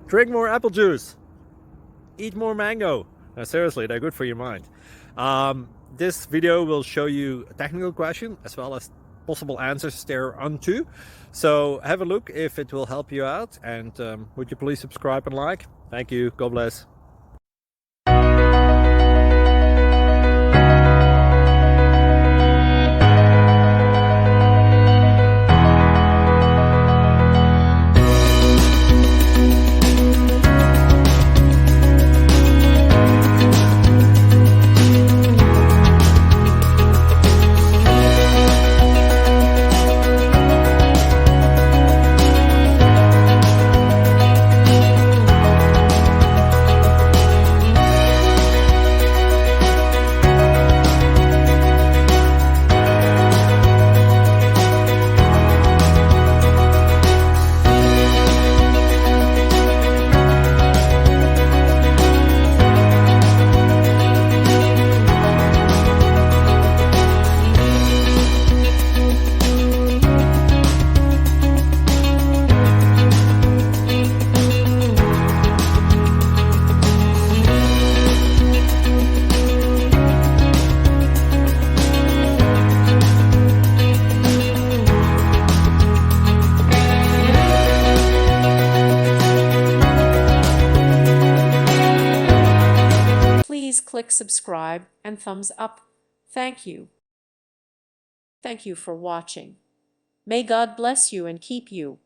Drink more apple juice. Eat more mango. No, seriously, they're good for your mind. This video will show you a technical question as well as possible answers thereunto. So have a look if it will help you out, and would you please subscribe and like? Thank you. God bless. Please click subscribe and thumbs up. Thank you. Thank you for watching. May God bless you and keep you.